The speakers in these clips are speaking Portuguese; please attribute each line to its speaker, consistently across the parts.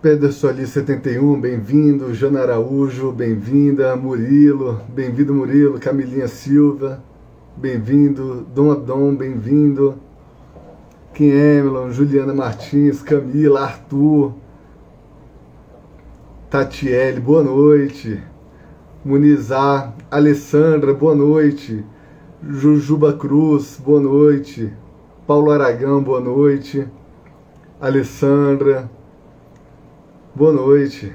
Speaker 1: Pedro Solis 71, bem-vindo. Jana Araújo, bem-vinda. Murilo, bem-vindo Murilo. Camilinha Silva, bem-vindo. Dom Abdom, bem-vindo. Kim Emelon, Juliana Martins, Camila, Arthur, Tatiele, boa noite. Munizar, Alessandra, boa noite. Jujuba Cruz, boa noite. Paulo Aragão, boa noite. Alessandra, boa noite.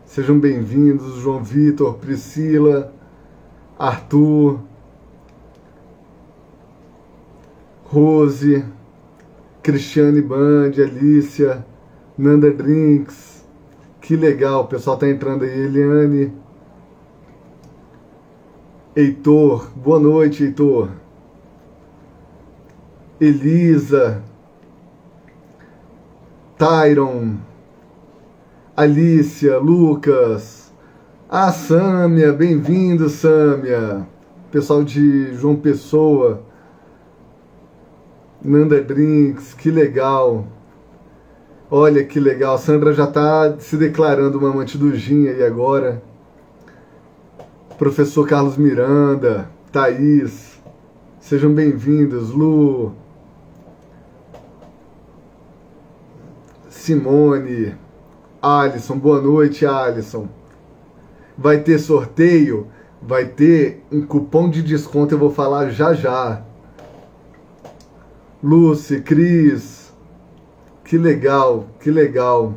Speaker 1: Sejam bem-vindos. João Vitor, Priscila, Arthur, Rose, Cristiane Band, Alícia, Nanda Drinks. Que legal, o pessoal tá entrando aí. Eliane, Heitor, boa noite, Heitor. Elisa, Tyron, Alícia, Lucas, a Sâmia, bem-vindo, Sâmia. Pessoal de João Pessoa, Nanda Drinks, que legal. Olha que legal, a Sandra já está se declarando uma amante do gin aí agora. Professor Carlos Miranda, Thaís, sejam bem-vindos. Lu, Simone, Alisson, boa noite, Alisson. Vai ter sorteio? Vai ter um cupom de desconto, eu vou falar já já. Lúcia, Cris, que legal, que legal.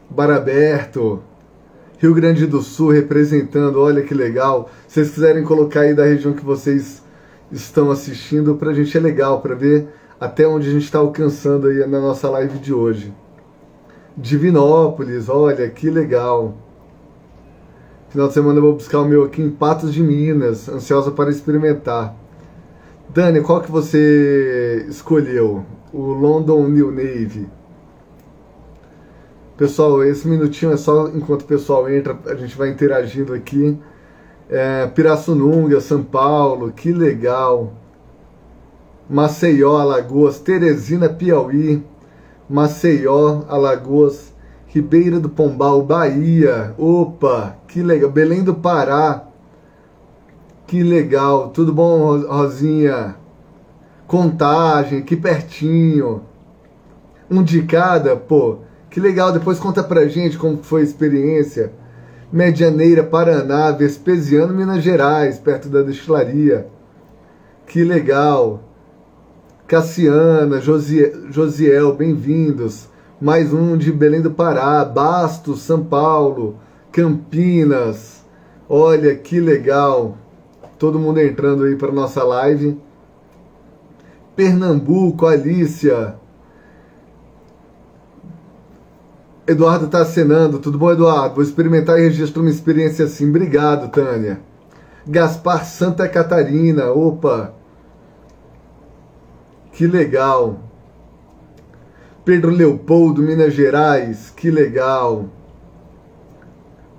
Speaker 1: Bar Aberto, Rio Grande do Sul representando, olha que legal. Se vocês quiserem colocar aí da região que vocês estão assistindo, pra gente é legal, pra ver até onde a gente está alcançando aí na nossa live de hoje. Divinópolis, olha que legal. Final de semana eu vou buscar o meu aqui em Patos de Minas, ansiosa para experimentar. Dani, qual que você escolheu? O London New Navy. Pessoal, esse minutinho é só enquanto o pessoal entra, a gente vai interagindo aqui. Pirassununga, São Paulo, que legal. Maceió, Alagoas, Teresina, Piauí, Maceió, Alagoas, Ribeira do Pombal, Bahia, opa, que legal, Belém do Pará, que legal, tudo bom, Rosinha? Contagem, aqui pertinho, um de cada, pô, que legal, depois conta pra gente como foi a experiência. Medianeira, Paraná, Vespasiano, Minas Gerais, perto da destilaria, que legal. Cassiana, Josiel, bem-vindos. Mais um de Belém do Pará, Bastos, São Paulo, Campinas. Olha que legal. Todo mundo entrando aí para nossa live. Pernambuco, Alícia. Eduardo está acenando. Tudo bom, Eduardo? Vou experimentar e registrar uma experiência assim. Obrigado, Tânia. Gaspar, Santa Catarina. Opa! Que legal. Pedro Leopoldo, Minas Gerais, que legal.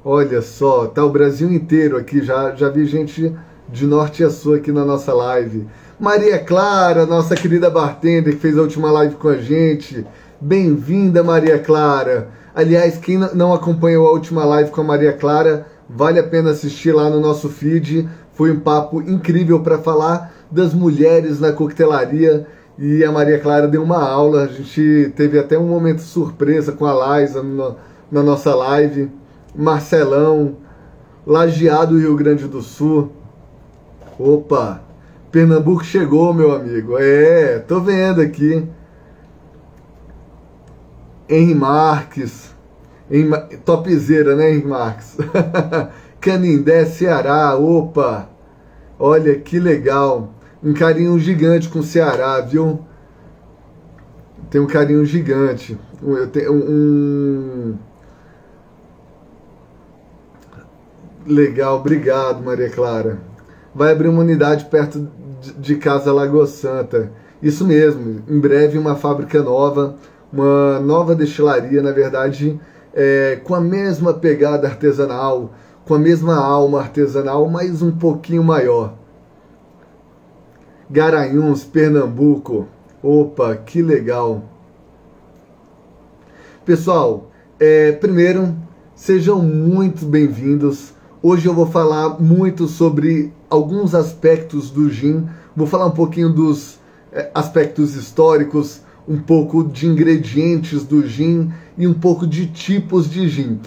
Speaker 1: Olha só, tá o Brasil inteiro aqui, já vi gente de norte a sul aqui na nossa live. Maria Clara, nossa querida bartender que fez a última live com a gente. Bem-vinda, Maria Clara. Aliás, quem não acompanhou a última live com a Maria Clara, vale a pena assistir lá no nosso feed. Foi um papo incrível para falar das mulheres na coquetelaria. E a Maria Clara deu uma aula, a gente teve até um momento surpresa com a Liza na nossa live. Marcelão, Lajeado, Rio Grande do Sul. Opa, Pernambuco chegou, meu amigo. Tô vendo aqui. Henri Marques, topzera, né, Henri Marques? Canindé, Ceará, opa, olha que legal. Um carinho gigante com o Ceará, viu? Tem um carinho gigante. Eu tenho Legal, obrigado, Maria Clara. Vai abrir uma unidade perto de casa, Lagoa Santa. Isso mesmo, em breve uma fábrica nova, uma nova destilaria, na verdade, com a mesma pegada artesanal, com a mesma alma artesanal, mas um pouquinho maior. Garanhuns, Pernambuco. Opa, que legal. Pessoal, primeiro, sejam muito bem-vindos. Hoje eu vou falar muito sobre alguns aspectos do gin. Vou falar um pouquinho dos aspectos históricos, um pouco de ingredientes do gin e um pouco de tipos de gin.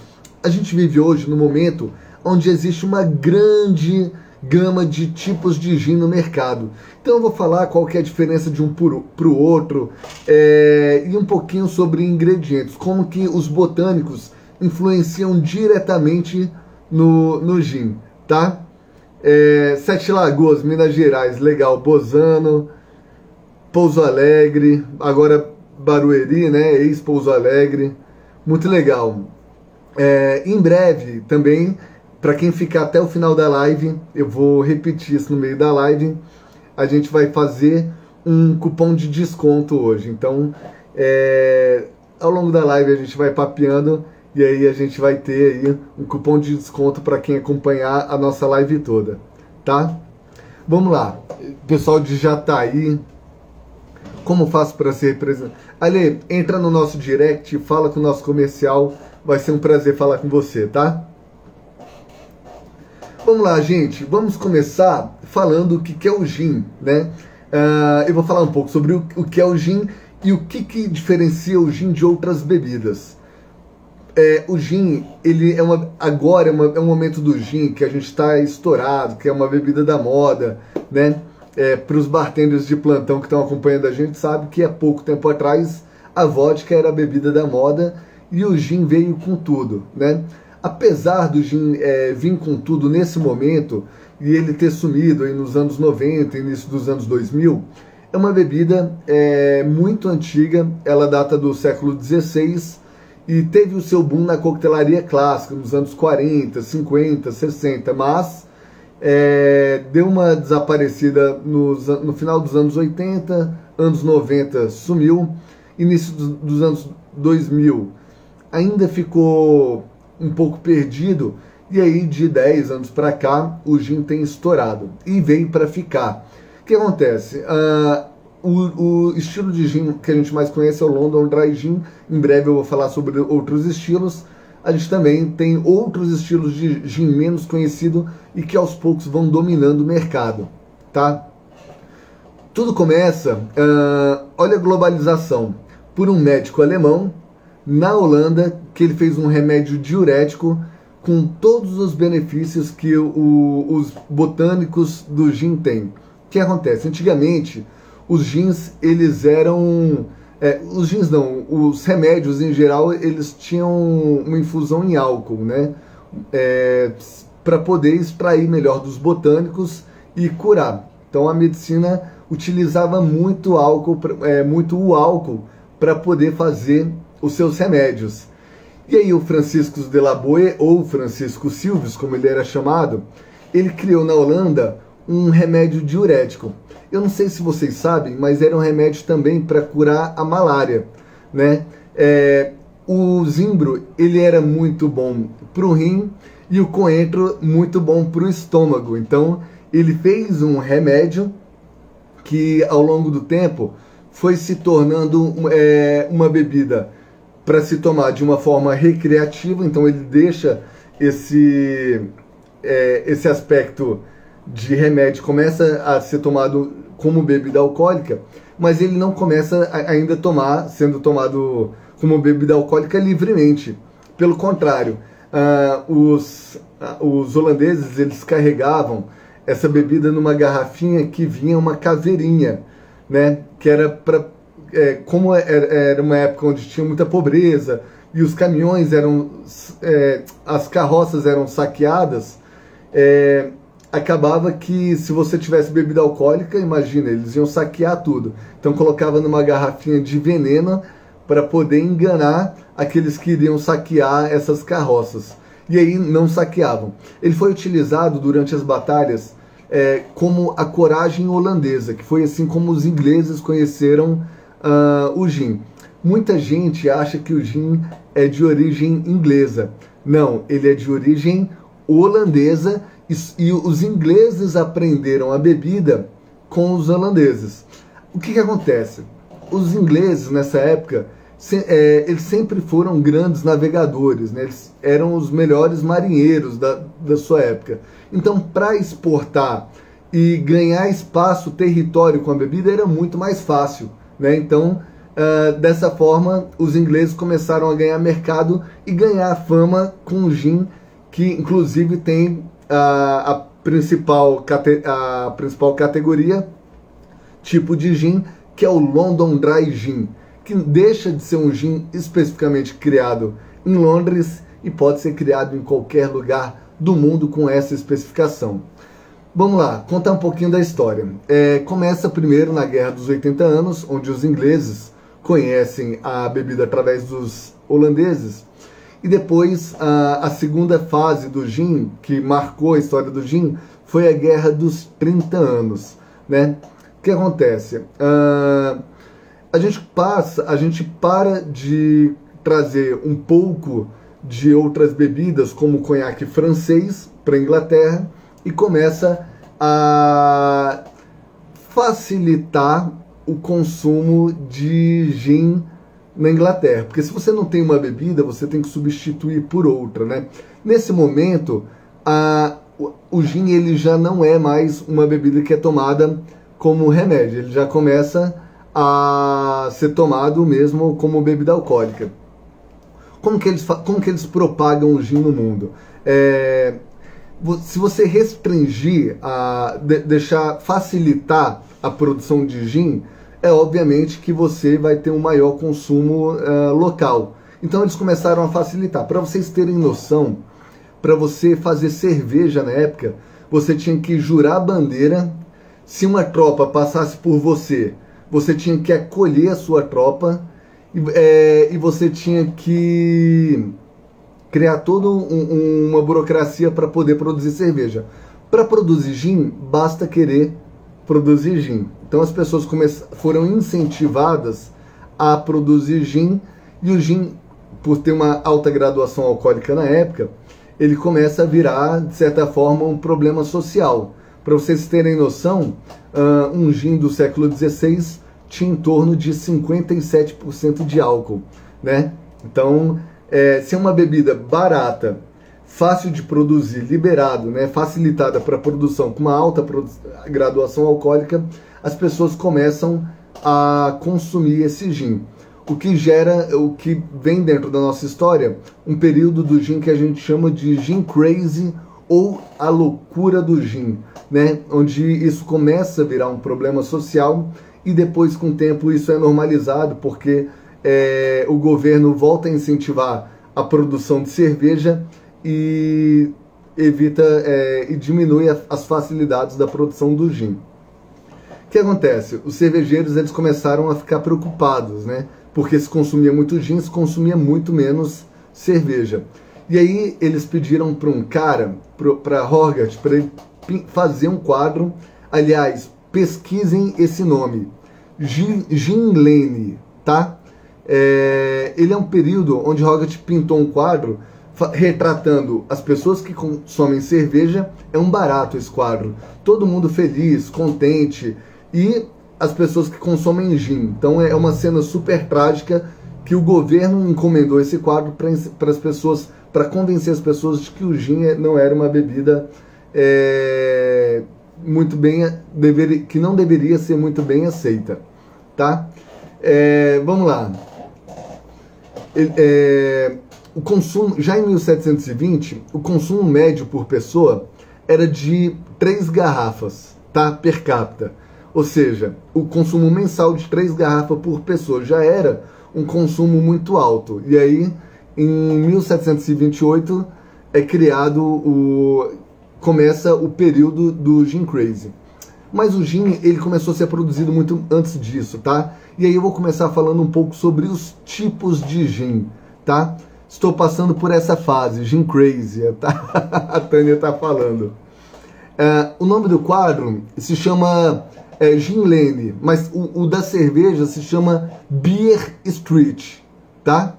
Speaker 1: A gente vive hoje no momento onde existe uma grande gama de tipos de gin no mercado. Então eu vou falar qual que é a diferença de um para o outro e um pouquinho sobre ingredientes, como que os botânicos influenciam diretamente no gin, tá? Sete Lagoas, Minas Gerais, legal. Bozano, Pouso Alegre, agora Barueri, né? Ex-Pouso Alegre, muito legal. Em breve também, para quem ficar até o final da live, eu vou repetir isso no meio da live, a gente vai fazer um cupom de desconto hoje. Então, ao longo da live a gente vai papeando e aí a gente vai ter aí um cupom de desconto para quem acompanhar a nossa live toda, tá? Vamos lá, pessoal de Jataí, como faço para ser representante? Ale, entra no nosso direct, fala com o nosso comercial, vai ser um prazer falar com você, tá? Vamos lá, gente, vamos começar falando o que é o gin, né? Eu vou falar um pouco sobre o que é o gin e o que diferencia o gin de outras bebidas. O gin, ele agora é um momento do gin que a gente está estourado, que é uma bebida da moda, né? Para os bartenders de plantão que estão acompanhando a gente, sabe que há pouco tempo atrás a vodka era a bebida da moda e o gin veio com tudo, né? Apesar do gin vir com tudo nesse momento e ele ter sumido aí nos anos 90, início dos anos 2000, é uma bebida muito antiga, ela data do século XVI e teve o seu boom na coquetelaria clássica nos anos 40, 50, 60, mas deu uma desaparecida no final dos anos 80, anos 90 sumiu, início dos anos 2000 ainda ficou um pouco perdido, e aí de 10 anos para cá o gin tem estourado e veio para ficar. O que acontece? O estilo de gin que a gente mais conhece é o London Dry Gin. Em breve eu vou falar sobre outros estilos. A gente também tem outros estilos de gin menos conhecido e que aos poucos vão dominando o mercado, tá? Tudo começa, olha a globalização, por um médico alemão na Holanda, que ele fez um remédio diurético com todos os benefícios que os botânicos do gin têm. O que acontece? Antigamente, os gins, eles eram... os gins não, os remédios em geral, eles tinham uma infusão em álcool, né? Para poder extrair melhor dos botânicos e curar. Então a medicina utilizava muito o álcool para poder fazer os seus remédios. E aí o Francisco de la Boe, ou Francisco Silvius, como ele era chamado, ele criou na Holanda um remédio diurético. Eu não sei se vocês sabem, mas era um remédio também para curar a malária, né? O zimbro, ele era muito bom para o rim e o coentro muito bom para o estômago. Então ele fez um remédio que ao longo do tempo foi se tornando uma bebida para se tomar de uma forma recreativa. Então ele deixa esse aspecto de remédio, começa a ser tomado como bebida alcoólica, mas ele não começa ainda sendo tomado como bebida alcoólica livremente. Pelo contrário, os holandeses, eles carregavam essa bebida numa garrafinha que vinha uma caveirinha, né? Que era para... como era uma época onde tinha muita pobreza e os caminhões as carroças eram saqueadas, acabava que se você tivesse bebida alcoólica, imagina, eles iam saquear tudo. Então colocava numa garrafinha de veneno para poder enganar aqueles que iriam saquear essas carroças. E aí não saqueavam. Ele foi utilizado durante as batalhas como a coragem holandesa, que foi assim como os ingleses conheceram o gin. Muita gente acha que o gin é de origem inglesa. Não, ele é de origem holandesa e os ingleses aprenderam a bebida com os holandeses. O que acontece? Os ingleses, nessa época, eles sempre foram grandes navegadores, né? Eles eram os melhores marinheiros da sua época. Então, para exportar e ganhar espaço, território com a bebida era muito mais fácil, né? Então, dessa forma, os ingleses começaram a ganhar mercado e ganhar fama com o gin, que inclusive tem a principal categoria, tipo de gin, que é o London Dry Gin, que deixa de ser um gin especificamente criado em Londres e pode ser criado em qualquer lugar do mundo com essa especificação. Vamos lá, contar um pouquinho da história. Começa primeiro na Guerra dos 80 Anos, onde os ingleses conhecem a bebida através dos holandeses, e depois a segunda fase do gin, que marcou a história do gin, foi a Guerra dos 30 Anos, né? O que acontece? A gente para de trazer um pouco de outras bebidas, como o conhaque francês, para a Inglaterra, e começa a facilitar o consumo de gin na Inglaterra. Porque se você não tem uma bebida, você tem que substituir por outra, né? Nesse momento, o gin ele já não é mais uma bebida que é tomada como remédio, ele já começa a ser tomado mesmo como bebida alcoólica. Como que eles propagam o gin no mundo? Se você restringir, facilitar a produção de gin, obviamente que você vai ter um maior consumo local. Então eles começaram a facilitar. Para vocês terem noção, para você fazer cerveja na época, você tinha que jurar a bandeira. Se uma tropa passasse por você, você tinha que acolher a sua tropa e você tinha que criar toda uma burocracia para poder produzir cerveja. Para produzir gin, basta querer produzir gin. Então as pessoas foram incentivadas a produzir gin, e o gin, por ter uma alta graduação alcoólica na época, ele começa a virar, de certa forma, um problema social. Para vocês terem noção, um gin do século XVI tinha em torno de 57% de álcool, né? Então, se é uma bebida barata, fácil de produzir, liberado, né, facilitada para produção, com uma alta graduação alcoólica, as pessoas começam a consumir esse gin. O que vem dentro da nossa história, um período do gin que a gente chama de gin crazy, ou a loucura do gin, né, onde isso começa a virar um problema social, e depois, com o tempo, isso é normalizado, porque o governo volta a incentivar a produção de cerveja e evita e diminui as facilidades da produção do gin. O que acontece? Os cervejeiros eles começaram a ficar preocupados, né? Porque se consumia muito gin, se consumia muito menos cerveja. E aí eles pediram para um cara, para Hogarth, para ele fazer um quadro. Aliás, pesquisem esse nome, Gin Lane, tá? Ele é um período onde Hogarth pintou um quadro retratando as pessoas que consomem cerveja. É um barato esse quadro, todo mundo feliz, contente, e as pessoas que consomem gin. Então é uma cena super trágica, que o governo encomendou esse quadro para as pessoas, para convencer as pessoas de que o gin não era uma bebida que não deveria ser muito bem aceita, tá? Vamos lá. O consumo, já em 1720, o consumo médio por pessoa era de 3 garrafas, tá? Per capita. Ou seja, o consumo mensal de 3 garrafas por pessoa já era um consumo muito alto. E aí, em 1728, começa o período do gin crazy. Mas o gin, ele começou a ser produzido muito antes disso, tá? E aí eu vou começar falando um pouco sobre os tipos de gin, tá? Estou passando por essa fase, gin crazy, tá? A Tânia tá falando. O nome do quadro se chama Gin Lane, mas o da cerveja se chama Beer Street, tá?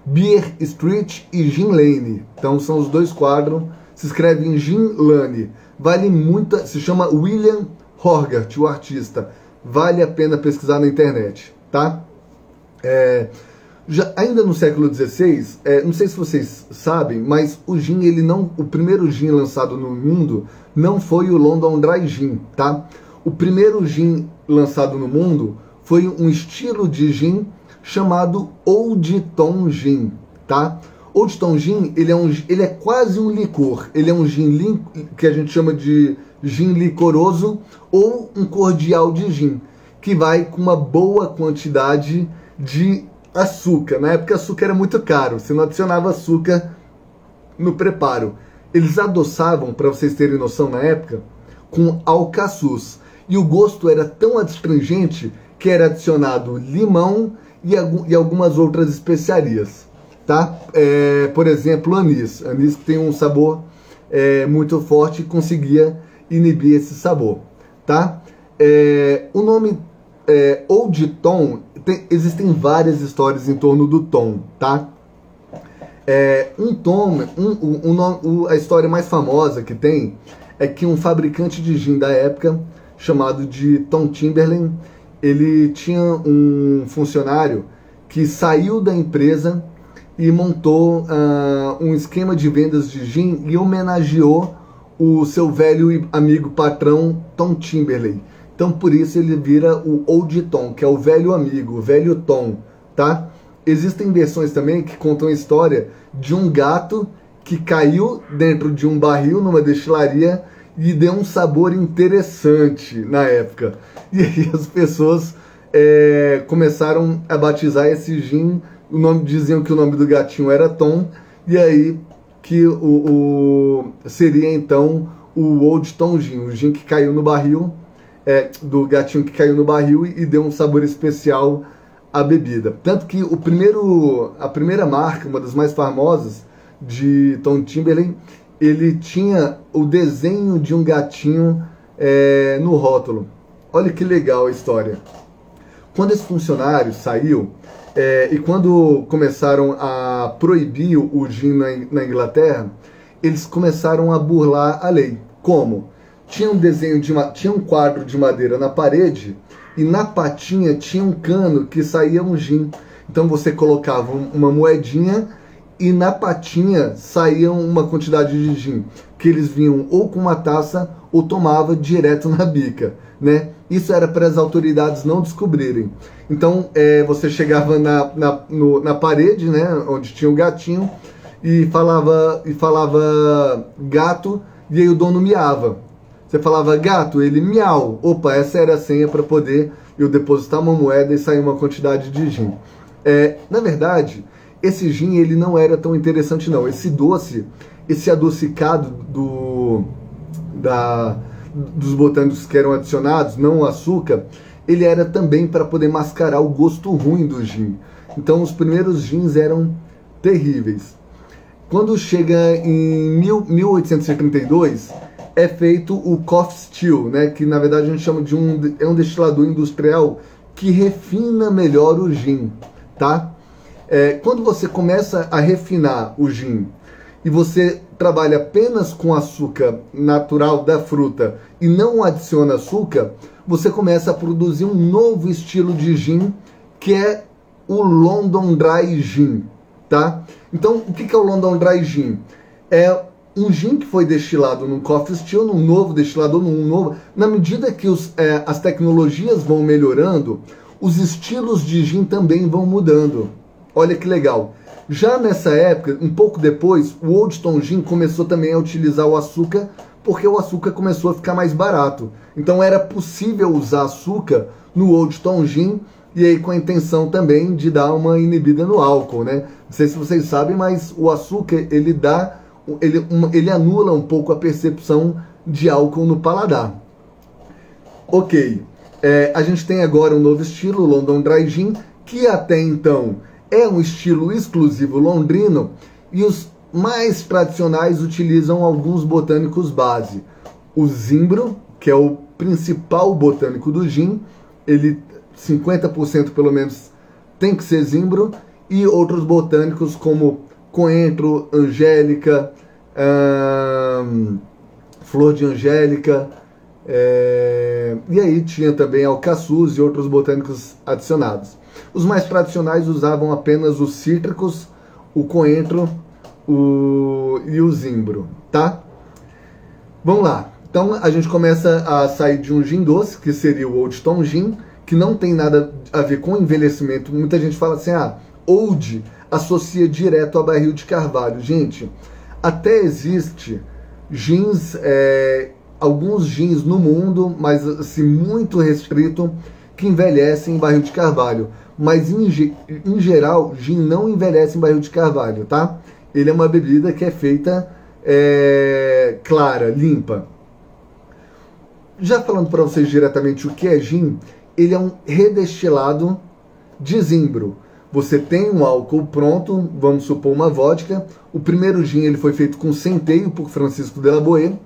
Speaker 1: Beer Street e Gin Lane. Então são os dois quadros. Se escreve em Gin Lane. Vale muito. Se chama William Hogarth, o artista. Vale a pena pesquisar na internet, tá? Ainda no século XVI, não sei se vocês sabem, mas o gin, o primeiro gin lançado no mundo não foi o London Dry Gin, tá? O primeiro gin lançado no mundo foi um estilo de gin chamado Old Tom Gin, tá? Old Tom Gin, ele é quase um licor, ele é um gin que a gente chama de gin licoroso ou um cordial de gin, que vai com uma boa quantidade de açúcar. Na época, açúcar era muito caro, você não adicionava açúcar no preparo. Eles adoçavam, para vocês terem noção, na época, com alcaçuz. E o gosto era tão astringente que era adicionado limão e algumas outras especiarias, tá? Por exemplo, anis. Anis que tem um sabor muito forte e conseguia inibir esse sabor, tá? O nome Old Tom, existem várias histórias em torno do Tom, tá? A história mais famosa que tem é que um fabricante de gin da época, chamado de Tom Timberlake, ele tinha um funcionário que saiu da empresa e montou um esquema de vendas de gin e homenageou o seu velho amigo patrão Tom Timberlake. Então por isso ele vira o Old Tom, que é o velho amigo, o velho Tom, tá? Existem versões também que contam a história de um gato que caiu dentro de um barril numa destilaria e deu um sabor interessante na época. E aí as pessoas começaram a batizar esse gin, diziam que o nome do gatinho era Tom, e aí que seria então o Old Tom Gin, o gin que caiu no barril, do gatinho que caiu no barril e deu um sabor especial à bebida. Tanto que a primeira marca, uma das mais famosas de Tom Timberlake, ele tinha o desenho de um gatinho no rótulo. Olha que legal a história. Quando esse funcionário saiu, e quando começaram a proibir o gin na Inglaterra, eles começaram a burlar a lei. Como? Tinha um quadro de madeira na parede e na patinha tinha um cano que saía um gin. Então você colocava uma moedinha e na patinha saía uma quantidade de gin, que eles vinham ou com uma taça ou tomava direto na bica, né? Isso era para as autoridades não descobrirem. Então você chegava na parede, né, onde tinha o gatinho, e falava gato, e aí o dono miava. Você falava gato, ele miau. Opa, essa era a senha para poder eu depositar uma moeda e sair uma quantidade de gin. Na verdade, esse gin ele não era tão interessante não. Esse doce, esse adocicado dos botânicos que eram adicionados, não o açúcar, ele era também para poder mascarar o gosto ruim do gin. Então os primeiros gins eram terríveis. Quando chega em 1832, é feito o coffee still, né, que na verdade a gente chama de um destilador industrial que refina melhor o gin, tá? Quando você começa a refinar o gin e você trabalha apenas com açúcar natural da fruta e não adiciona açúcar, você começa a produzir um novo estilo de gin, que é o London Dry Gin, tá? Então, o que é o London Dry Gin? É um gin que foi destilado num coffee still, num novo destilador, na medida que as tecnologias vão melhorando, os estilos de gin também vão mudando. Olha que legal. Já nessa época, um pouco depois, o Old Tom Gin começou também a utilizar o açúcar, porque o açúcar começou a ficar mais barato. Então era possível usar açúcar no Old Tom Gin, e aí com a intenção também de dar uma inibida no álcool, né? Não sei se vocês sabem, mas o açúcar, ele anula um pouco a percepção de álcool no paladar. Ok, a gente tem agora um novo estilo, o London Dry Gin, que até então é um estilo exclusivo londrino, e os mais tradicionais utilizam alguns botânicos base. O zimbro, que é o principal botânico do gin, ele 50% pelo menos tem que ser zimbro, e outros botânicos como coentro, angélica, flor de angélica, e aí tinha também alcaçuz e outros botânicos adicionados. Os mais tradicionais usavam apenas os cítricos, o coentro e o zimbro, tá? Vamos lá. Então a gente começa a sair de um gin doce, que seria o Old Tom Gin, que não tem nada a ver com envelhecimento. Muita gente fala assim, Old associa direto a barril de carvalho. Gente, até existe gins, alguns gins no mundo, mas assim, muito restrito, que envelhecem em barril de carvalho. Mas em geral, gin não envelhece em barril de carvalho, tá? Ele é uma bebida que é feita clara, limpa. Já falando para vocês diretamente o que é gin, ele é um redestilado de zimbro. Você tem um álcool pronto, vamos supor uma vodka. O primeiro gin ele foi feito com centeio por Francisco de la Boë.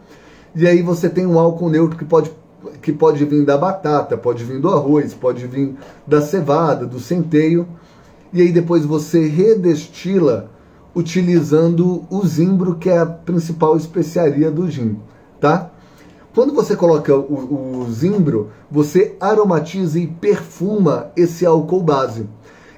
Speaker 1: E aí você tem um álcool neutro que pode vir da batata, pode vir do arroz, pode vir da cevada, do centeio. E aí depois você redestila utilizando o zimbro, que é a principal especiaria do gin, tá? Quando você coloca o zimbro, você aromatiza e perfuma esse álcool base.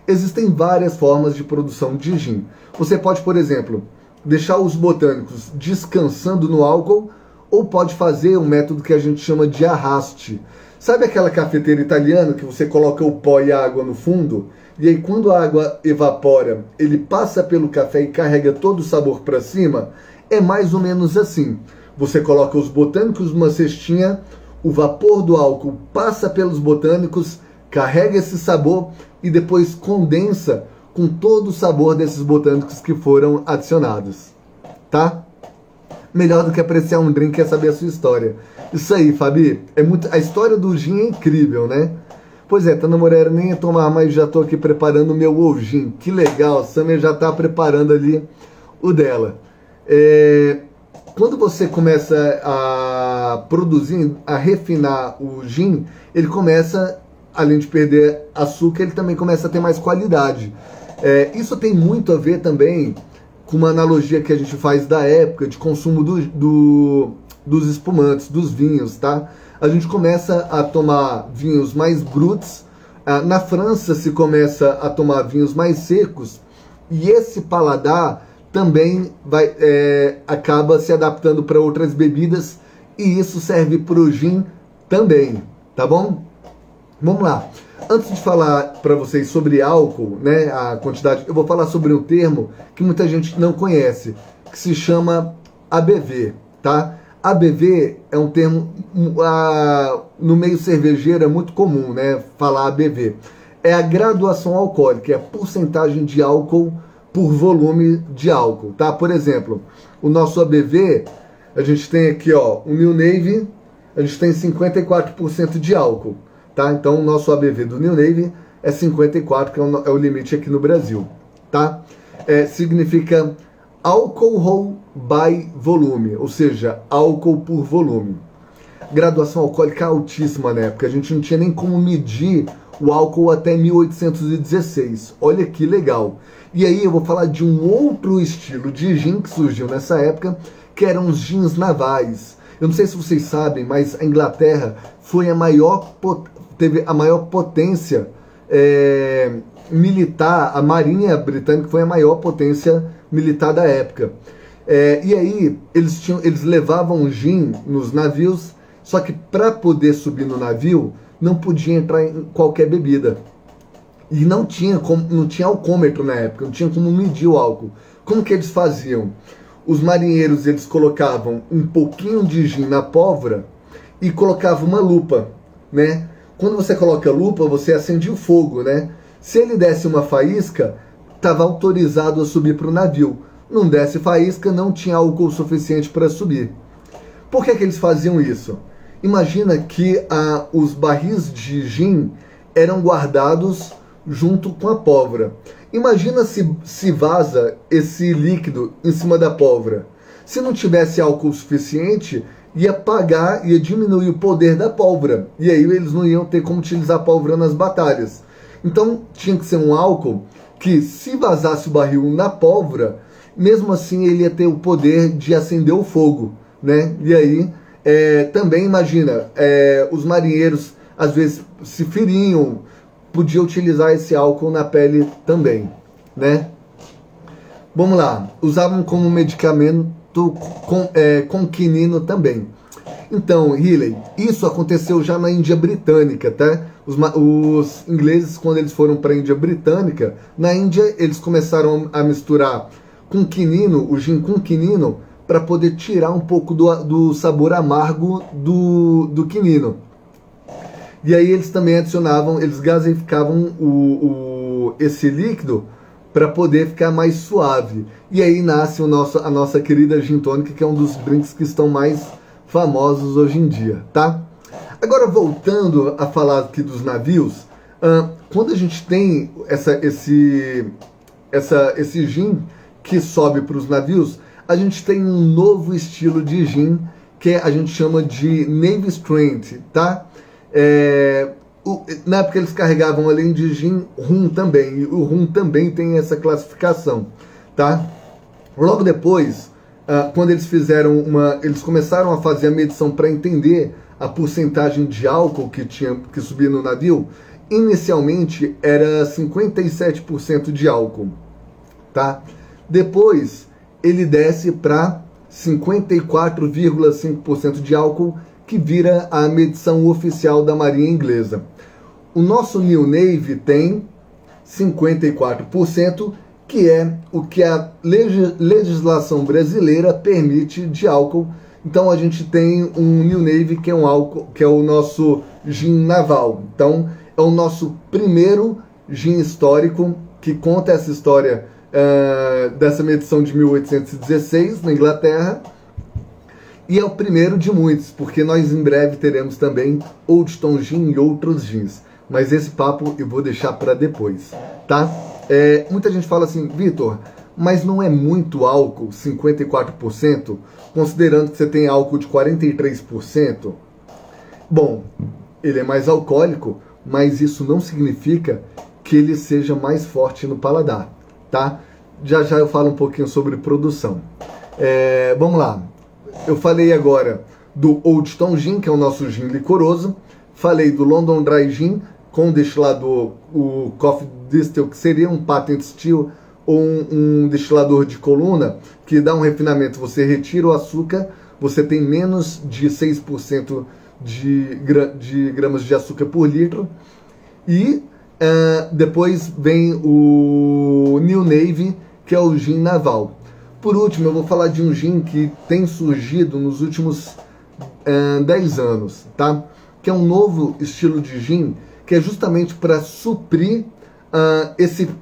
Speaker 1: Existem várias formas de produção de gin. Você pode, por exemplo, deixar os botânicos descansando no álcool, ou pode fazer um método que a gente chama de arraste. Sabe aquela cafeteira italiana que você coloca o pó e a água no fundo? E aí quando a água evapora, ele passa pelo café e carrega todo o sabor para cima? É mais ou menos assim. Você coloca os botânicos numa cestinha, o vapor do álcool passa pelos botânicos, carrega esse sabor e depois condensa com todo o sabor desses botânicos que foram adicionados, tá? Melhor do que apreciar um drink é saber a sua história. Isso aí, Fabi, a história do gin é incrível, né? Pois é, Tana Moreira nem ia tomar, mas já tô aqui preparando o meu gin. Que legal, a Samia já tá preparando ali o dela. Quando você começa a produzir, a refinar o gin, ele começa, além de perder açúcar, ele também começa a ter mais qualidade. Isso tem muito a ver também com uma analogia que a gente faz da época de consumo dos espumantes, dos vinhos, tá? A gente começa a tomar vinhos mais brutos. Na França se começa a tomar vinhos mais secos, e esse paladar também acaba se adaptando para outras bebidas, e isso serve para o gin também, tá bom? Vamos lá. Antes de falar para vocês sobre álcool, né, a quantidade, eu vou falar sobre um termo que muita gente não conhece, que se chama ABV, tá? ABV é um termo no meio cervejeiro é muito comum, né, falar ABV. É a graduação alcoólica, é a porcentagem de álcool por volume de álcool, tá? Por exemplo, o nosso ABV, a gente tem aqui, ó, o New Navy, a gente tem 54% de álcool, tá? Então o nosso ABV do New Navy é 54, que é o limite aqui no Brasil, tá? Significa alcohol by volume, ou seja, álcool por volume. Graduação alcoólica altíssima na época, a gente não tinha nem como medir o álcool até 1816. Olha que legal. E aí eu vou falar de um outro estilo de gin que surgiu nessa época, que eram os gins navais. Eu não sei se vocês sabem, mas a Inglaterra foi teve a maior potência militar. A Marinha Britânica foi a maior potência militar da época. E aí eles levavam gin nos navios, só que para poder subir no navio não podia entrar em qualquer bebida. E não tinha alcômetro na época, não tinha como medir o álcool. Como que eles faziam? Os marinheiros, eles colocavam um pouquinho de gin na pólvora e colocavam uma lupa, né? Quando você coloca a lupa, você acende o fogo, né? Se ele desse uma faísca, estava autorizado a subir para o navio. Não desse faísca, não tinha álcool suficiente para subir. Por que eles faziam isso? Imagina que os barris de gin eram guardados junto com a pólvora. Imagina se vaza esse líquido em cima da pólvora. Se não tivesse álcool suficiente, ia diminuir o poder da pólvora. E aí eles não iam ter como utilizar a pólvora nas batalhas. Então tinha que ser um álcool que, se vazasse o barril na pólvora, mesmo assim ele ia ter o poder de acender o fogo, né? E aí também imagina, os marinheiros às vezes se feriam, podia utilizar esse álcool na pele também, né? Vamos lá, usavam como medicamento com quinino também. Então, Healy, isso aconteceu já na Índia Britânica, tá? Os ingleses, quando eles foram para a Índia Britânica, na Índia eles começaram a misturar com quinino, o gin com quinino, para poder tirar um pouco do sabor amargo do quinino. E aí eles também adicionavam, eles gaseificavam esse líquido para poder ficar mais suave. E aí nasce a nossa querida gin tônica, que é um dos drinks que estão mais famosos hoje em dia, tá? Agora, voltando a falar aqui dos navios, quando a gente tem esse gin que sobe para os navios, a gente tem um novo estilo de gin que a gente chama de Navy Strength, tá? Na época eles carregavam, além de gin, rum também, e o rum também tem essa classificação, tá? Logo depois, quando eles eles começaram a fazer a medição para entender a porcentagem de álcool que subia no navio. Inicialmente era 57% de álcool, tá? Depois ele desce para 54,5% de álcool, que vira a medição oficial da Marinha Inglesa. O nosso New Navy tem 54%, que é o que a legislação brasileira permite de álcool. Então a gente tem um New Navy que é um álcool, que é o nosso gin naval. Então é o nosso primeiro gin histórico, que conta essa história dessa medição de 1816 na Inglaterra. E é o primeiro de muitos, porque nós em breve teremos também Old Tom Gin e outros gins. Mas esse papo eu vou deixar para depois, tá? Muita gente fala assim, Vitor, mas não é muito álcool, 54%, considerando que você tem álcool de 43%? Bom, ele é mais alcoólico, mas isso não significa que ele seja mais forte no paladar, tá? Já já eu falo um pouquinho sobre produção. Vamos lá. Eu falei agora do Old Tom Gin, que é o nosso gin licoroso. Falei do London Dry Gin, com destilador, o Coffee Distill, que seria um patent still ou um destilador de coluna, que dá um refinamento. Você retira o açúcar, você tem menos de 6% de gramas de açúcar por litro. E depois vem o New Navy, que é o gin naval. Por último, eu vou falar de um gin que tem surgido nos últimos 10 anos, tá? Que é um novo estilo de gin, que é justamente para suprir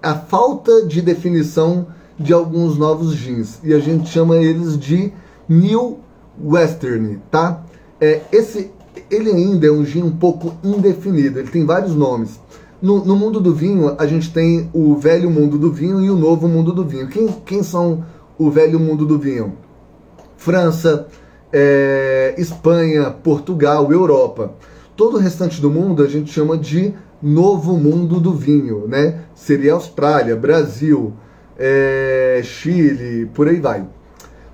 Speaker 1: a falta de definição de alguns novos gins. E a gente chama eles de New Western, tá? Ele ainda é um gin um pouco indefinido, ele tem vários nomes. No mundo do vinho, a gente tem o velho mundo do vinho e o novo mundo do vinho. Quem são o velho mundo do vinho? França, Espanha, Portugal, Europa. Todo o restante do mundo a gente chama de novo mundo do vinho, né? Seria Austrália, Brasil, Chile, por aí vai.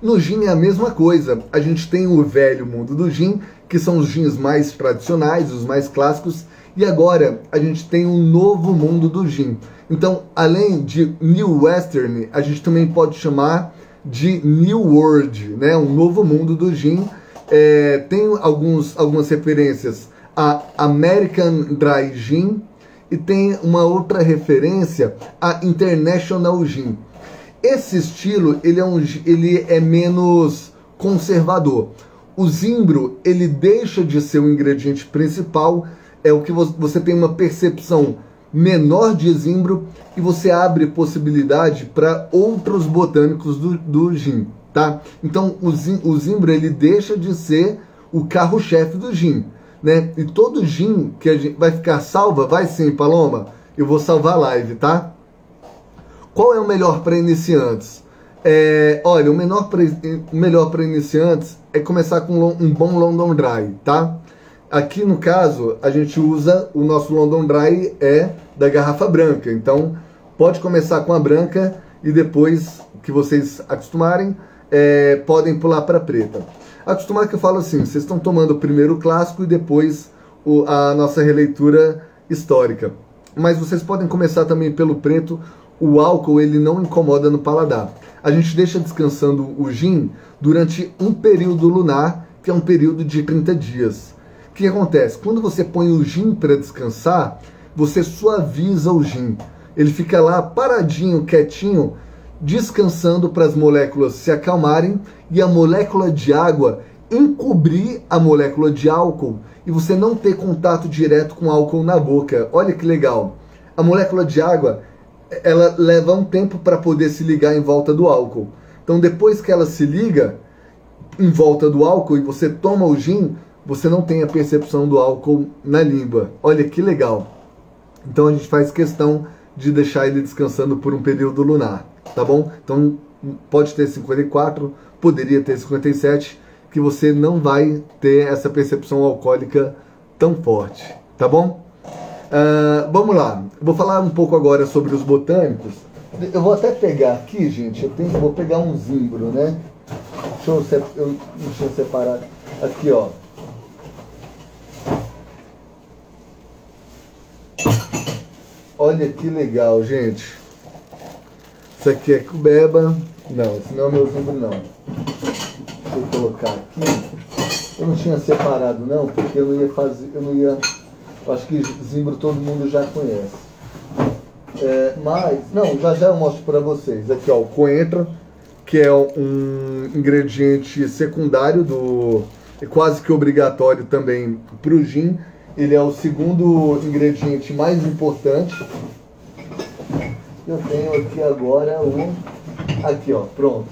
Speaker 1: No gin é a mesma coisa. A gente tem o velho mundo do gin, que são os gins mais tradicionais, os mais clássicos, e agora a gente tem um novo mundo do gin. Então, além de New Western, a gente também pode chamar de New World, né? Um novo mundo do gin. Tem algumas referências a American Dry Gin e tem uma outra referência a International Gin. Esse estilo ele é menos conservador. O zimbro ele deixa de ser o ingrediente principal, é o que você tem uma percepção menor de zimbro e você abre possibilidade para outros botânicos do gin, tá? Então o zimbro ele deixa de ser o carro-chefe do gin, né? E todo gin que a gente vai ficar salva, vai sim, Paloma, eu vou salvar a live, tá? Qual é o melhor para iniciantes? Olha, o melhor para iniciantes é começar com um bom London Dry, tá? Aqui no caso, a gente usa o nosso London Dry da garrafa branca. Então, pode começar com a branca e depois que vocês acostumarem, podem pular para a preta. Acostumar que eu falo assim, vocês estão tomando primeiro o clássico e depois a nossa releitura histórica. mas vocês podem começar também pelo preto. O álcool ele não incomoda no paladar. A gente deixa descansando o gin durante um período lunar, que é um período de 30 dias. O que acontece? Quando você põe o gin para descansar, você suaviza o gin. Ele fica lá paradinho, quietinho, descansando para as moléculas se acalmarem e a molécula de água encobrir a molécula de álcool e você não ter contato direto com álcool na boca. Olha que legal. A molécula de água, ela leva um tempo para poder se ligar em volta do álcool. Então depois que ela se liga em volta do álcool e você toma o gin, você não tem a percepção do álcool na língua. Olha que legal. Então a gente faz questão de deixar ele descansando por um período lunar, tá bom? Então pode ter 54, poderia ter 57, que você não vai ter essa percepção alcoólica tão forte, tá bom? Vamos lá, vou falar um pouco agora sobre os botânicos. Eu vou até pegar aqui, gente, vou pegar um zimbro, né? Deixa eu separar aqui, ó. Olha que legal, gente. Isso aqui é cubeba. Não, esse não é meu zimbro, não. Deixa eu colocar aqui. Eu não tinha separado, não, porque eu não ia fazer. Eu acho que zimbro todo mundo já conhece. Mas, não, já eu mostro para vocês. Aqui, ó, o coentro, que é um ingrediente secundário quase que obrigatório também para o gin. Ele é o segundo ingrediente mais importante. Eu tenho aqui agora aqui, ó, pronto.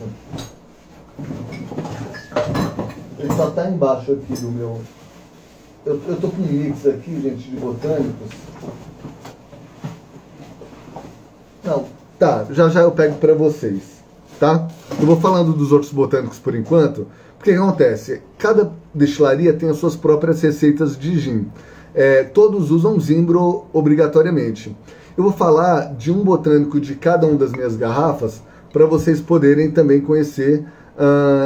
Speaker 1: Ele só tá embaixo aqui do meu... Eu tô com um mix aqui, gente, de botânicos. Não, tá, já eu pego para vocês, tá? Eu vou falando dos outros botânicos por enquanto, porque o que acontece? Cada destilaria tem as suas próprias receitas de gin. Todos usam zimbro obrigatoriamente. Eu vou falar de um botânico de cada uma das minhas garrafas para vocês poderem também conhecer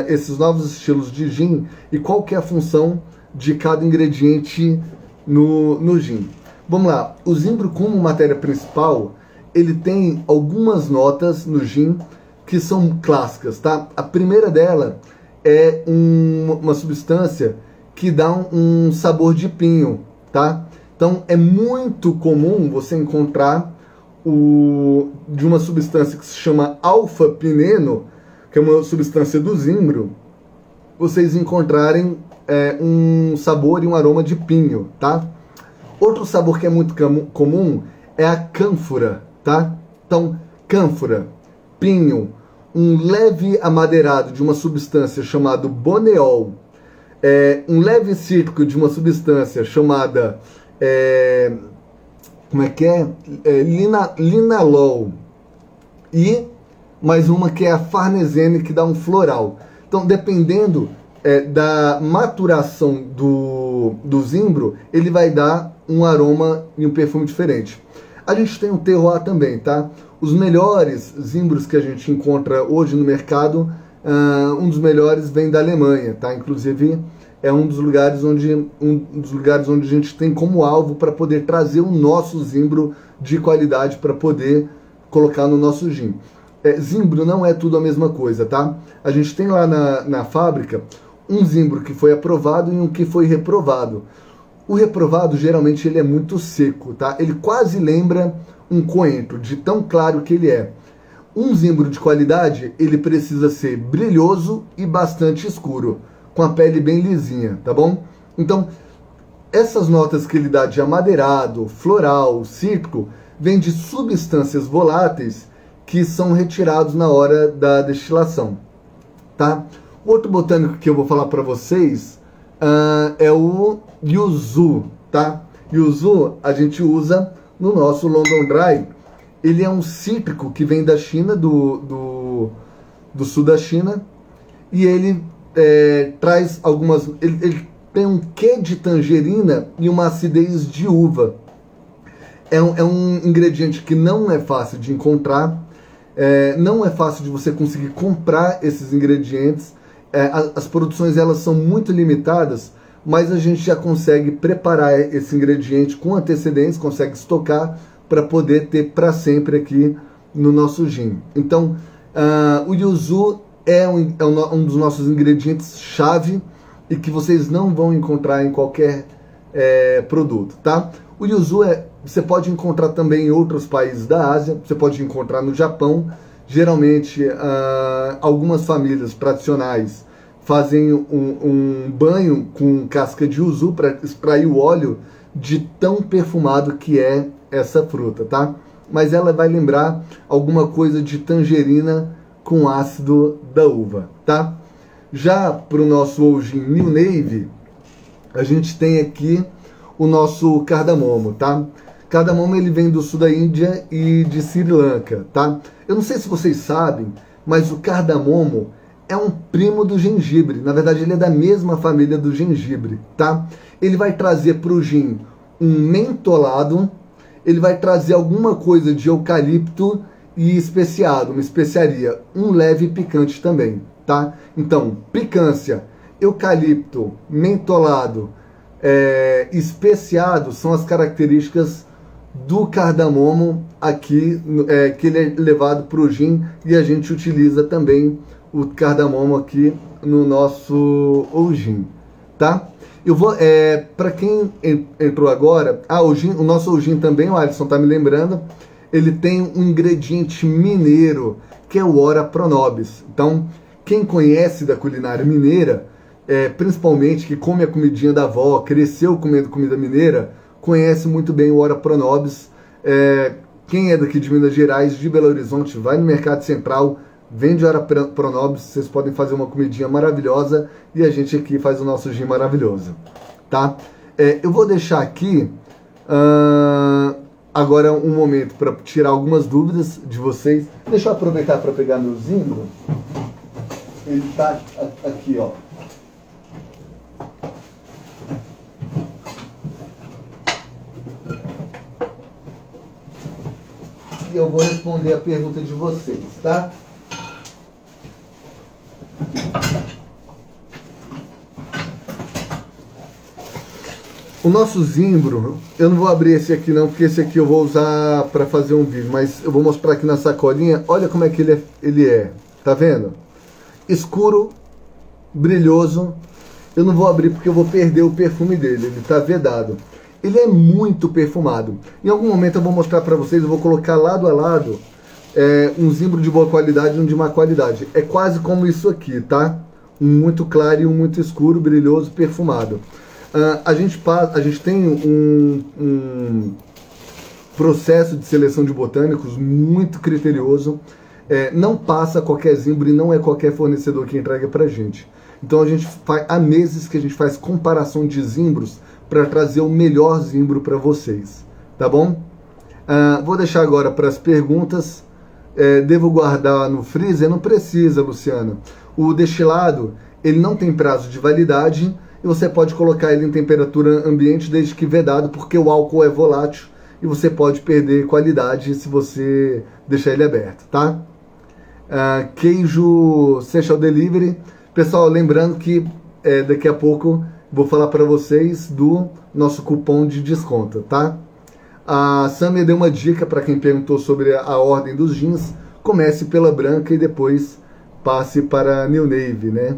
Speaker 1: esses novos estilos de gin e qual que é a função de cada ingrediente no gin. Vamos lá, o zimbro como matéria principal, ele tem algumas notas no gin que são clássicas, tá? A primeira dela é uma substância que dá um sabor de pinho, tá? Então é muito comum você encontrar de uma substância que se chama alfa-pineno, que é uma substância do zimbro, vocês encontrarem um sabor e um aroma de pinho, tá? Outro sabor que é muito comum é a cânfora, tá? Então, cânfora, pinho, um leve amadeirado de uma substância chamada boneol, um leve cítrico de uma substância chamada linalol, e mais uma que é a farnesene, que dá um floral. Então, dependendo da maturação do zimbro, ele vai dar um aroma e um perfume diferente. A gente tem um terroir também, tá? Os melhores zimbros que a gente encontra hoje no mercado, um dos melhores vem da Alemanha, tá? Inclusive é um dos lugares onde a gente tem como alvo para poder trazer o nosso zimbro de qualidade para poder colocar no nosso gin. Zimbro não é tudo a mesma coisa, tá? A gente tem lá na fábrica um zimbro que foi aprovado e um que foi reprovado. O reprovado, geralmente, ele é muito seco, tá? Ele quase lembra um coentro, de tão claro que ele é. Um zimbro de qualidade, ele precisa ser brilhoso e bastante escuro, com a pele bem lisinha, tá bom? Então, essas notas que ele dá de amadeirado, floral, cítrico, vêm de substâncias voláteis que são retirados na hora da destilação, tá? Outro botânico que eu vou falar para vocês é o yuzu, tá? Yuzu a gente usa no nosso London Dry. Ele é um cítrico que vem da China, do sul da China, e ele traz algumas... Ele tem um quê de tangerina e uma acidez de uva. É um ingrediente que não é fácil de encontrar, não é fácil de você conseguir comprar esses ingredientes. As produções elas são muito limitadas, mas a gente já consegue preparar esse ingrediente com antecedência, consegue estocar para poder ter para sempre aqui no nosso gin. Então, o yuzu é um dos nossos ingredientes-chave e que vocês não vão encontrar em qualquer produto, tá? O yuzu você pode encontrar também em outros países da Ásia, você pode encontrar no Japão. Geralmente, algumas famílias tradicionais fazem um banho com casca de yuzu para extrair o óleo de tão perfumado que é essa fruta, tá? Mas ela vai lembrar alguma coisa de tangerina com ácido da uva, tá? Já para o nosso Old Gin New Navy, a gente tem aqui o nosso cardamomo, tá? Cardamomo ele vem do sul da Índia e de Sri Lanka, tá? Eu não sei se vocês sabem, mas o cardamomo é um primo do gengibre. Na verdade, ele é da mesma família do gengibre, tá? Ele vai trazer para o gin um mentolado, ele vai trazer alguma coisa de eucalipto e especiado, uma especiaria, um leve picante também, tá? Então, picância, eucalipto, mentolado, especiado são as características do cardamomo aqui, que ele é levado para o gin, e a gente utiliza também o cardamomo aqui no nosso gin, tá? Eu vou, para quem entrou agora, o nosso gin também, o Alisson tá me lembrando, ele tem um ingrediente mineiro, que é o Ora Pro Nobis. Então, quem conhece da culinária mineira, principalmente que come a comidinha da avó, cresceu comendo comida mineira, conhece muito bem o Ora Pro Nobis. Quem é daqui de Minas Gerais, de Belo Horizonte, vai no Mercado Central, vende Ora Pro Nobis, vocês podem fazer uma comidinha maravilhosa e a gente aqui faz o nosso gin maravilhoso, tá? Eu vou deixar aqui agora um momento para tirar algumas dúvidas de vocês. Deixa eu aproveitar para pegar meu zimbro. Ele tá aqui, ó. E eu vou responder a pergunta de vocês, tá? O nosso zimbro, eu não vou abrir esse aqui não, porque esse aqui eu vou usar para fazer um vídeo, mas eu vou mostrar aqui na sacolinha. Olha como é que ele é, tá vendo? Escuro, brilhoso. Eu não vou abrir porque eu vou perder o perfume dele, ele tá vedado. Ele é muito perfumado. Em algum momento eu vou mostrar para vocês, eu vou colocar lado a lado um zimbro de boa qualidade e um de má qualidade. É quase como isso aqui, tá? Um muito claro e um muito escuro, brilhoso, perfumado. A gente tem um processo de seleção de botânicos muito criterioso. Não passa qualquer zimbro e não é qualquer fornecedor que entrega pra gente. Então há meses que a gente faz comparação de zimbros para trazer o melhor zimbro para vocês, tá bom? Vou deixar agora para as perguntas. Devo guardar no freezer? Não precisa, Luciana. O destilado, ele não tem prazo de validade e você pode colocar ele em temperatura ambiente desde que vedado, porque o álcool é volátil e você pode perder qualidade se você deixar ele aberto, tá? Queijo Seychelles Delivery. Pessoal, lembrando que daqui a pouco vou falar para vocês do nosso cupom de desconto, tá? A Samia deu uma dica para quem perguntou sobre a ordem dos gins. Comece pela branca e depois passe para a New Navy, né?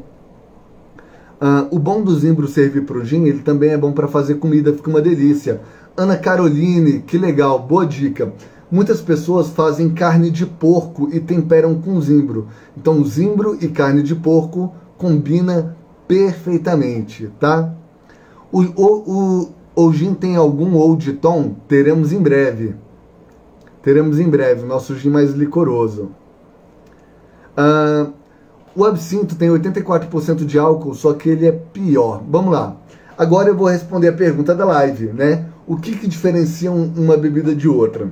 Speaker 1: O bom do zimbro servir para o gin, ele também é bom para fazer comida, fica uma delícia. Ana Caroline, que legal, boa dica. Muitas pessoas fazem carne de porco e temperam com zimbro. Então, zimbro e carne de porco combina perfeitamente, tá? O gin tem algum old tom? Teremos em breve. Teremos em breve o nosso gin mais licoroso. O absinto tem 84% de álcool, só que ele é pior. Vamos lá. Agora eu vou responder a pergunta da live, né? O que diferencia uma bebida de outra?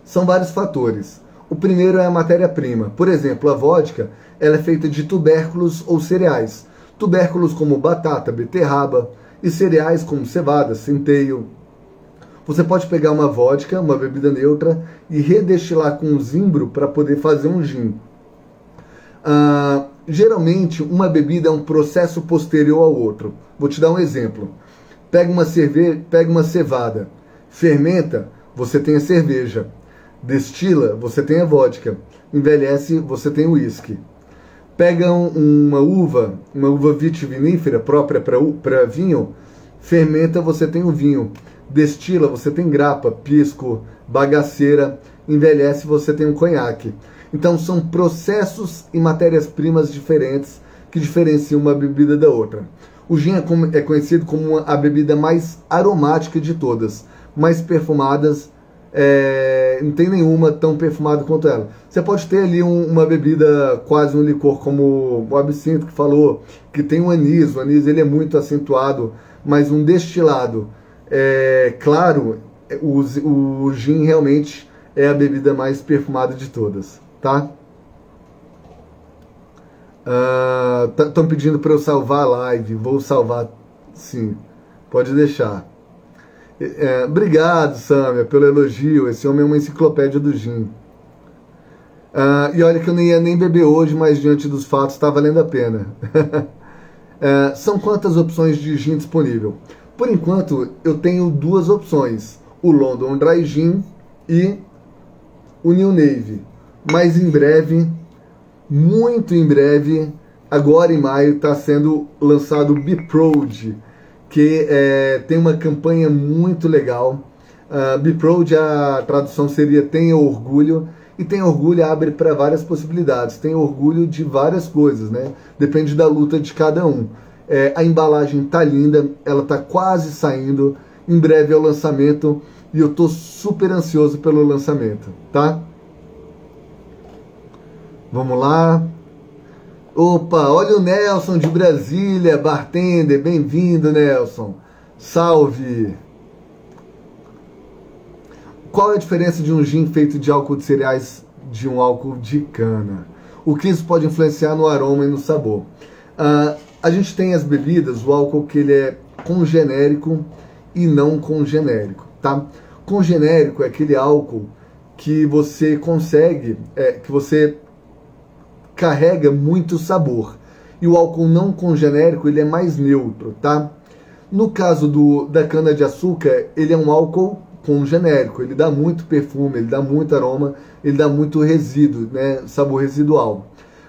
Speaker 1: São vários fatores. O primeiro é a matéria-prima. Por exemplo, a vodka, ela é feita de tubérculos ou cereais. Tubérculos como batata, beterraba, e cereais como cevada, centeio. Você pode pegar uma vodka, uma bebida neutra, e redestilar com um zimbro para poder fazer um gin. Geralmente, uma bebida é um processo posterior ao outro. Vou te dar um exemplo. Pega uma cevada, fermenta, você tem a cerveja. Destila, você tem a vodka. Envelhece, você tem o uísque. Pega uma uva vitivinífera própria para vinho, fermenta, você tem o vinho. Destila, você tem grapa, pisco, bagaceira. Envelhece, você tem o conhaque. Então são processos e matérias-primas diferentes que diferenciam uma bebida da outra. O gin é conhecido como a bebida mais aromática de todas, mais perfumadas, não tem nenhuma tão perfumada quanto ela. Você pode ter ali uma bebida, quase um licor, como o absinto que falou, que tem o anis ele é muito acentuado, mas um destilado, claro, o gin realmente é a bebida mais perfumada de todas, tá? Estão pedindo para eu salvar a live. Vou salvar, sim. Pode deixar. Obrigado, Samia, pelo elogio. Esse homem é uma enciclopédia do gin. E olha que eu não ia nem beber hoje, mas diante dos fatos está valendo a pena. São quantas opções de gin disponível? Por enquanto, eu tenho duas opções. O London Dry Gin e o New Navy. Mas em breve, muito em breve, agora em maio, está sendo lançado o Beprod, que tem uma campanha muito legal. Beprod, a tradução seria Tenha Orgulho, e Tenha Orgulho abre para várias possibilidades. Tenha orgulho de várias coisas, né? Depende da luta de cada um. A embalagem tá linda, ela tá quase saindo, em breve é o lançamento, e eu tô super ansioso pelo lançamento, tá? Vamos lá. Opa, olha o Nelson de Brasília, bartender, bem-vindo, Nelson. Salve. Qual é a diferença de um gin feito de álcool de cereais de um álcool de cana? O que isso pode influenciar no aroma e no sabor? A gente tem as bebidas, o álcool que ele é congenérico e não congenérico, tá? Congenérico é aquele álcool que você consegue, que você carrega muito sabor. E o álcool não congenérico, ele é mais neutro, tá? No caso da cana-de-açúcar, ele é um álcool congenérico, ele dá muito perfume, ele dá muito aroma, ele dá muito resíduo, né? Sabor residual.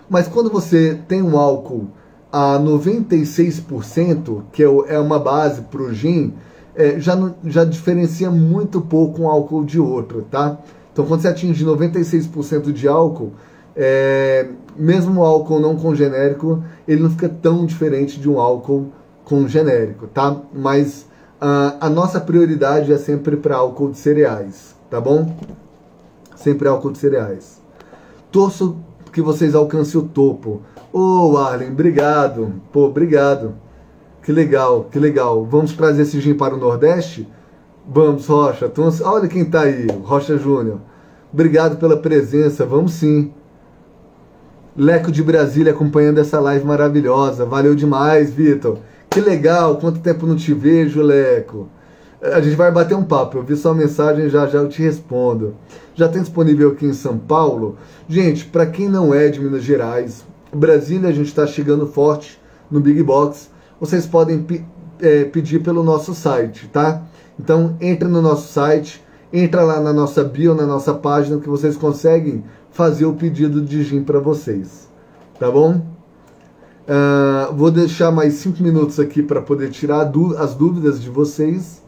Speaker 1: Mas quando você tem um álcool a 96%, que é uma base para o gin, já diferencia muito pouco um álcool de outro, tá? Então quando você atinge 96% de álcool, mesmo o álcool não congenérico, ele não fica tão diferente de um álcool congenérico, tá? Mas a nossa prioridade é sempre para álcool de cereais, tá bom? Sempre álcool de cereais. Torço que vocês alcancem o topo. Ô, Arlen, obrigado. Pô, obrigado. Que legal, que legal. Vamos trazer esse gin para o Nordeste? Vamos, Rocha. Olha quem tá aí, Rocha Júnior. Obrigado pela presença, vamos sim. Leco de Brasília acompanhando essa live maravilhosa. Valeu demais, Vitor. Que legal, quanto tempo não te vejo, Leco. A gente vai bater um papo. Eu vi sua mensagem, já eu te respondo. Já tem disponível aqui em São Paulo? Gente, para quem não é de Minas Gerais, Brasília a gente está chegando forte no Big Box. Vocês podem pedir pelo nosso site, tá? Então, entra no nosso site, entra lá na nossa bio, na nossa página, que vocês conseguem fazer o pedido de gin para vocês, tá bom? Vou deixar mais 5 minutos aqui para poder tirar as dúvidas de vocês.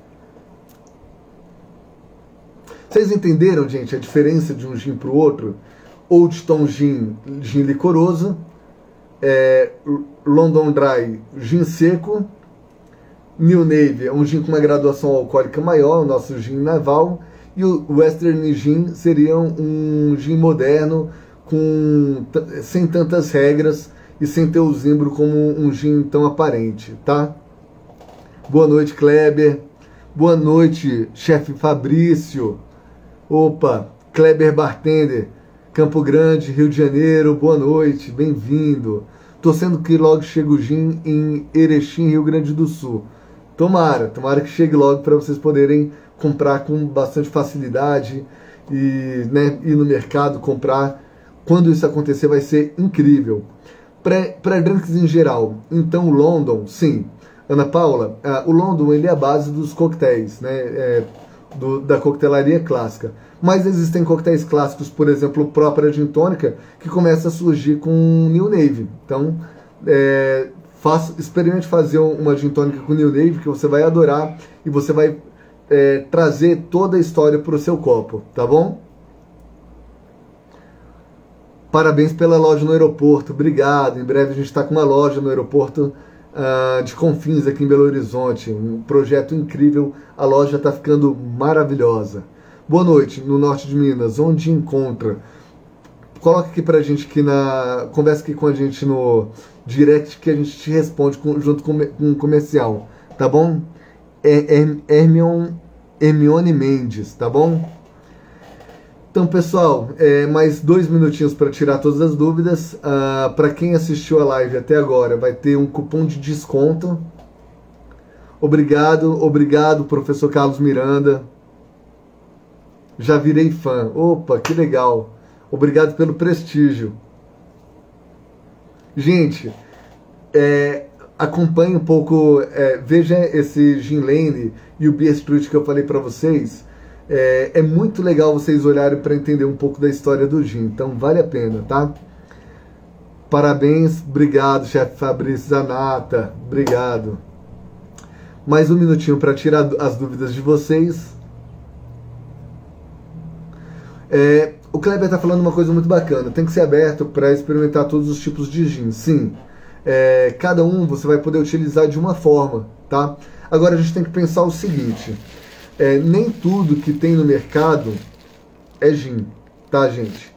Speaker 1: Vocês entenderam, gente, a diferença de um gin para o outro? Old Tom Gin, gin licoroso, London Dry, gin seco, New Navy é um gin com uma graduação alcoólica maior, o nosso gin naval, e o Western Gin seria um gin moderno, sem tantas regras e sem ter o zimbro como um gin tão aparente, tá? Boa noite, Kleber. Boa noite, chefe Fabrício. Opa, Kleber Bartender, Campo Grande, Rio de Janeiro. Boa noite, bem-vindo. Torcendo que logo chegue o gin em Erechim, Rio Grande do Sul. Tomara que chegue logo para vocês poderem comprar com bastante facilidade e, né, ir no mercado comprar. Quando isso acontecer vai ser incrível. Para drinks em geral, então o London, sim. Ana Paula, o London ele é a base dos coquetéis, né? da coquetelaria clássica. Mas existem coquetéis clássicos, por exemplo, o próprio Gin Tônica, que começa a surgir com New Navy. Então, experimente fazer uma Gin Tônica com New Navy, que você vai adorar e você vai trazer toda a história para o seu copo, tá bom? Parabéns pela loja no aeroporto, obrigado. Em breve a gente está com uma loja no aeroporto de Confins, aqui em Belo Horizonte. Um projeto incrível, a loja está ficando maravilhosa. Boa noite, no norte de Minas, onde encontra? Coloca aqui pra gente, conversa aqui com a gente no direct, que a gente te responde junto com o comercial, tá bom? Hermione Mendes, tá bom? Então, pessoal, mais 2 minutinhos para tirar todas as dúvidas. Para quem assistiu a live até agora, vai ter um cupom de desconto. Obrigado, professor Carlos Miranda. Já virei fã. Opa, que legal. Obrigado pelo prestígio. Gente, acompanhe um pouco, veja esse Gin Lane e o Beer Street que eu falei para vocês. É muito legal vocês olharem para entender um pouco da história do gin, então vale a pena, tá? Parabéns, obrigado, chefe Fabrício Zanata, obrigado. Mais 1 minutinho para tirar as dúvidas de vocês. O Kleber está falando uma coisa muito bacana, tem que ser aberto para experimentar todos os tipos de gin, sim. Cada um você vai poder utilizar de uma forma, tá? Agora a gente tem que pensar o seguinte... nem tudo que tem no mercado é gin, tá, gente?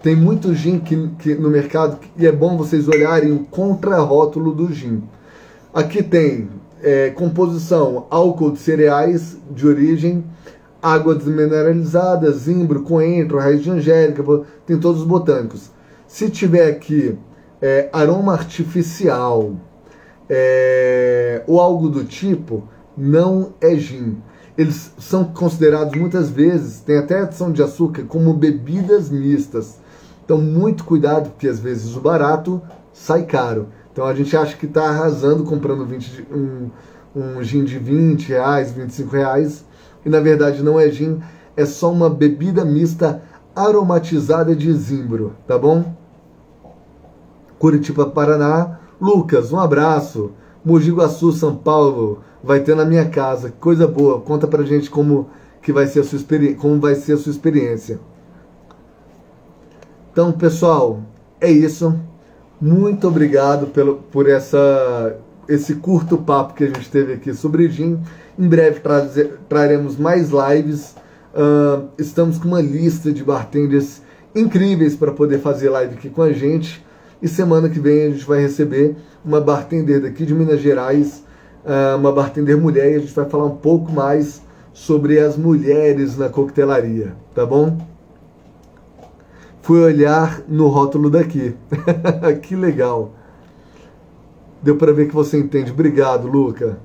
Speaker 1: Tem muito gin que no mercado, e é bom vocês olharem o contrarótulo do gin. Aqui tem composição, álcool de cereais de origem, água desmineralizada, zimbro, coentro, raiz de angélica, tem todos os botânicos. Se tiver aqui aroma artificial ou algo do tipo, não é gin. Eles são considerados muitas vezes, tem até adição de açúcar, como bebidas mistas. Então, muito cuidado, porque às vezes o barato sai caro. Então, a gente acha que está arrasando comprando um gin de R$20, R$25, e na verdade não é gin, é só uma bebida mista aromatizada de zimbro, tá bom? Curitiba, Paraná. Lucas, um abraço. Mogi Guaçu, São Paulo. Vai ter na minha casa, coisa boa. Conta pra gente como vai ser a sua experiência. Então, pessoal, é isso. Muito obrigado por esse curto papo que a gente teve aqui sobre gin. Em breve traremos mais lives. Estamos com uma lista de bartenders incríveis para poder fazer live aqui com a gente. E semana que vem a gente vai receber uma bartender daqui de Minas Gerais, uma bartender mulher, e a gente vai falar um pouco mais sobre as mulheres na coquetelaria, tá bom? Fui olhar no rótulo daqui. Que legal. Deu para ver que você entende. Obrigado, Luca.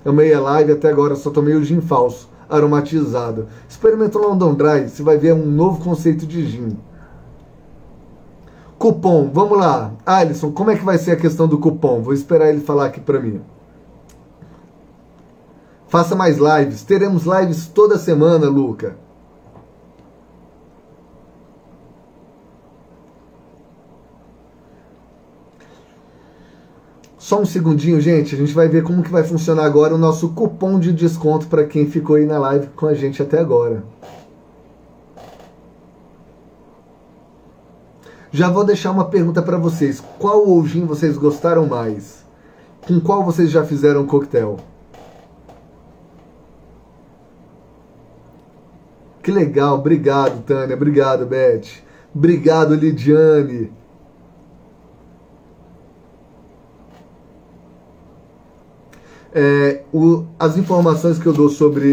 Speaker 1: Amei a live, até agora só tomei o gin falso, aromatizado. Experimenta o London Dry, você vai ver um novo conceito de gin. Cupom, vamos lá. Alisson, como é que vai ser a questão do cupom? Vou esperar ele falar aqui para mim. Faça mais lives. Teremos lives toda semana, Luca. Só um segundinho, gente. A gente vai ver como que vai funcionar agora o nosso cupom de desconto para quem ficou aí na live com a gente até agora. Já vou deixar uma pergunta para vocês. Qual gin vocês gostaram mais? Com qual vocês já fizeram coquetel? Que legal. Obrigado, Tânia. Obrigado, Beth. Obrigado, Lidiane. As informações que eu dou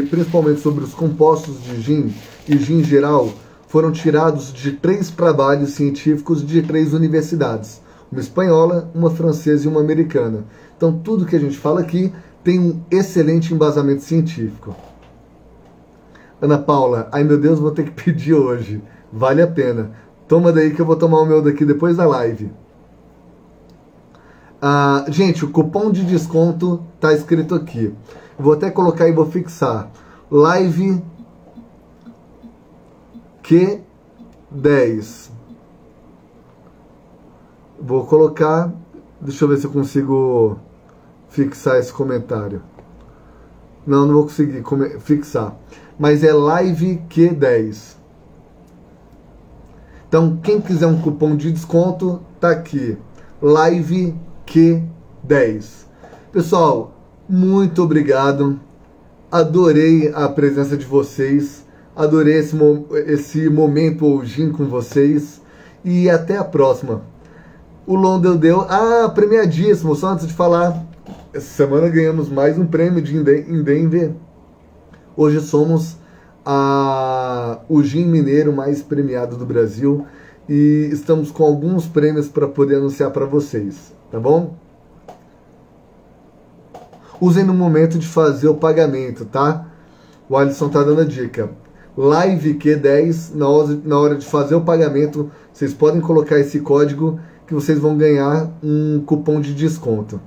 Speaker 1: principalmente sobre os compostos de gin e gin em geral, foram tirados de 3 trabalhos científicos de 3 universidades. Uma espanhola, uma francesa e uma americana. Então tudo que a gente fala aqui tem um excelente embasamento científico. Ana Paula, ai meu Deus, vou ter que pedir hoje. Vale a pena. Toma daí que eu vou tomar o meu daqui depois da live. Gente, o cupom de desconto está escrito aqui. Vou até colocar e vou fixar. Live Q10. Vou colocar, deixa eu ver se eu consigo fixar esse comentário. Não vou conseguir fixar. Mas é Live Q10. Então, quem quiser um cupom de desconto, tá aqui. Live Q10. Pessoal, muito obrigado. Adorei a presença de vocês. Adorei esse momento Oujin com vocês. E até a próxima. O Londel deu. Premiadíssimo. Só antes de falar. Essa semana ganhamos mais um prêmio em Denver. Hoje somos o gin mineiro mais premiado do Brasil. E estamos com alguns prêmios para poder anunciar para vocês. Tá bom? Usem no momento de fazer o pagamento, tá? O Alisson tá dando a dica. Live Q10, na hora de fazer o pagamento, vocês podem colocar esse código que vocês vão ganhar um cupom de desconto.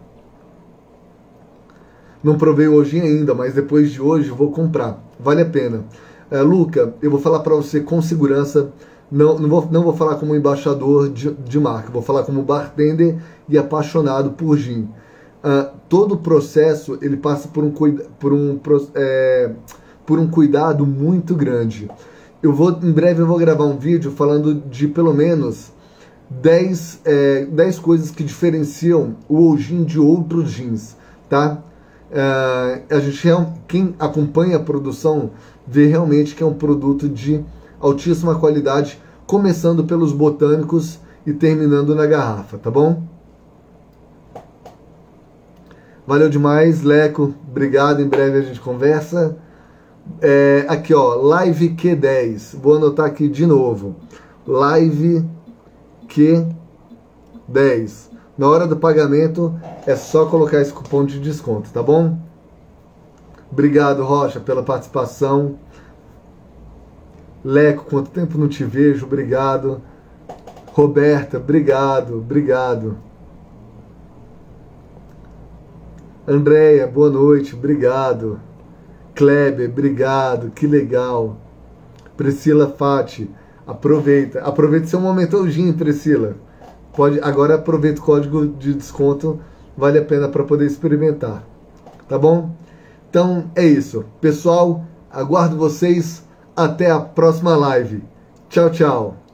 Speaker 1: Não provei hoje ainda, mas depois de hoje eu vou comprar. Vale a pena. Luca, eu vou falar para você com segurança. Não vou falar como embaixador de marca. Vou falar como bartender e apaixonado por gin. Todo o processo ele passa por um cuidado muito grande. Em breve eu vou gravar um vídeo falando de pelo menos 10 coisas que diferenciam o Oujin de outros gins, tá? Quem acompanha a produção vê realmente que é um produto de altíssima qualidade, começando pelos botânicos e terminando na garrafa, tá bom? Valeu demais, Leco. Obrigado, em breve a gente conversa. Aqui, ó, Live Q10. Vou anotar aqui de novo. Live Q10. Na hora do pagamento, é só colocar esse cupom de desconto, tá bom? Obrigado, Rocha, pela participação. Leco, quanto tempo não te vejo, obrigado. Roberta, obrigado. Andréia, boa noite, obrigado. Kleber, obrigado, que legal. Priscila Fati, aproveita seu momento Oujin, Priscila. Agora aproveita o código de desconto, vale a pena para poder experimentar. Tá bom? Então é isso. Pessoal, aguardo vocês até a próxima live. Tchau, tchau.